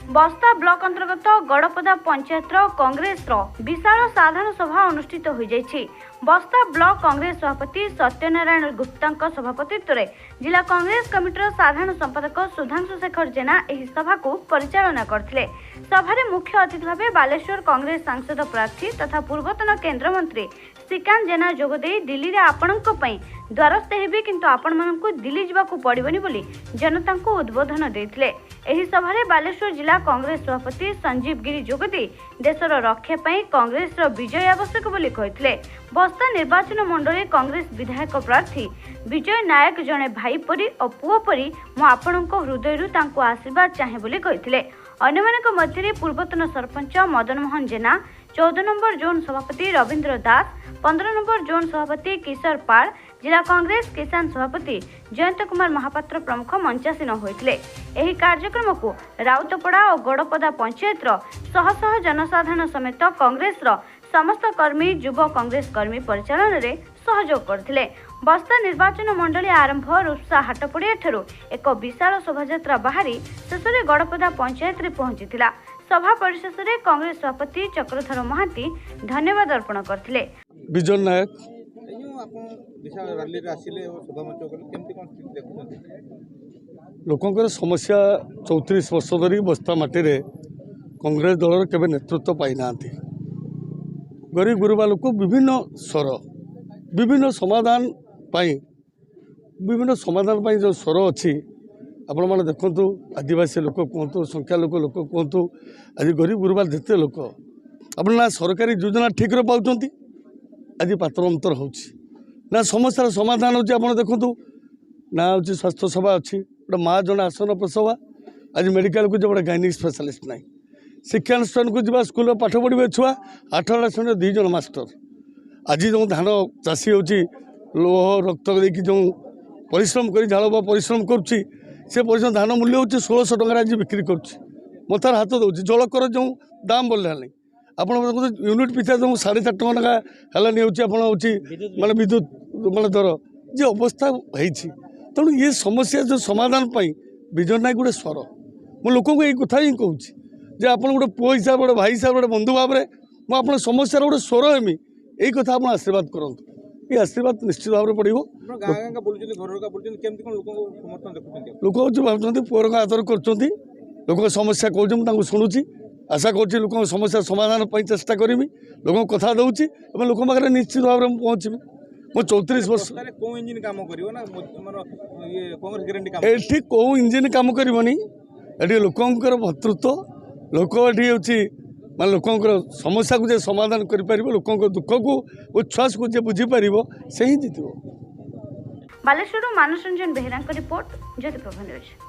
बस्ता ब्लॉक अंतर्गत गड़पदा पंचायत कांग्रेस विशाल साधारण सभा अनुष्ठित हो जाइछि। बस्ता ब्लॉक कांग्रेस सभापति सत्यनारायण गुप्ता सभापतित्व में जिला कांग्रेस कमिटीर साधारण संपादक सुधांशु शेखर जेना एही सभा को परिचालना करथिले। सभारे मुख्य अतिथि भाव बालेश्वर कांग्रेस सांसद प्रार्थी तथा पूर्वतन केंद्र मंत्री श्रीकांत जेना जोगदे दिल्ली रे आपणक पई द्वारस्थ हेबे किंतु आपण मानकु दिल्ली जिबाकु पड़िबनी बोली जनता को उद्बोधन देथिले। एही सभारे बालेश्वर जिला कांग्रेस सभापति संजीव गिरी जोगदे देशर रक्षा पई कांग्रेस रो विजय आवश्यक बोली कहिथिले। बस्ता निर्वाचन मंडली कांग्रेस विधायक प्रार्थी विजय नायक जने भाई परी और पुओ परी मो आपणक हृदयरु तांको आशीर्वाद चाहे बोली कहिथिले। अन्यमानक मध्य पूर्वतन सरपंच मदन मोहन जेना, 14 नंबर जोन सभापति रविंद्र दास, 15 नंबर जोन सभापति किशोर पाल, जिला कांग्रेस किसान सभापति जयंत कुमार महापात्र प्रमुख मंचासीन होइथिले। एही कार्यक्रम को राउतपड़ा और गड़पदा पंचायत शह शह जनसाधारण समेत कांग्रेस समस्त कर्मी युव कांग्रेस कर्मी परिचालन रे सहयोग करथिले। बस्ता निर्वाचन मंडली आरंभ रुप्सा हाटपड़िया ठारू एक विशाल शोभायात्रा बाहरी शेष में गड़पदा पंचायत रे पहुंचीथिला। सभा परिशेष में कांग्रेस सभापति चक्रधर महांती धन्यवाद अर्पण करथिले। विजय नायक लोकंकर समस्या 34 वर्ष धरी बस्ता माटी रे कांग्रेस दल केबे नेतृत्व पाई नांती। गरीब गुरुबा लोक विभिन्न स्वर विभिन्न समाधान जो स्वर अच्छी आपण मैंने देखु आदिवासी लोक कहतु संख्यालघु लोक कहतु आज गरीब गुरुबा जिते लोक अपना ना सरकारी योजना ठीक रे पाउछंती आज पात्र अंतर होची ना समस्या समाधान होची। आपण देखु ना होची स्वास्थ्य सेवा अच्छी गोटे माँ जन आसन प्रसवा आज मेडिकल को जो गायनिक स्पेशलिस्ट ना शिक्षानुष्ठान को जब स्कूल पाठ पढ़े छुआ 8 श्रेणी 2 जन मास्टर आज जो धान चाषी होची लोह रक्त देखी जो परिश्रम कर झाड़ परिश्रम करुच्ची से परिश्रम धान मूल्य हो 1600 टकर आज बिक्री करुच्ची मतार हाथ दौर जलकर जो दाम बढ़ला नहीं आप यूनिट पिछा जो 4.5 टका है माने विद्युत माने दर जे अवस्था होती तेणु ये समस्या जो समाधान विजय नायक गोटे स्वर मो लोक ये कथा ही कहूँ जे आप गोटे पुओ हिसाब गोटे भाई हिसाब गोटे बंधु भाव में मुझे समस्या गोटे स्वर हेमी यही कथा आप आशीर्वाद करूँ। ये आशीर्वाद निश्चित भाव में पड़ो। लोक भावुँ पुअर आदर कर लोक समस्या कहूँ शुणुची आशा कर लोक समस्या समाधान चेष्टा करी लोक कथा दूसरी लोक पाखे निश्चित भाव में पहुँचमी। मो 34 वर्ष ये कौ इंजिन कम करनी ये लोकंर भतृत्व लोक ये मान लोकंर समस्या को समाधान कर लोक दुख को उच्छ्वास को बुझीपर से ही जीत। बालेश्वर मानस रंजन बेहरा रिपोर्ट ज्योति प्रभा न्यूज।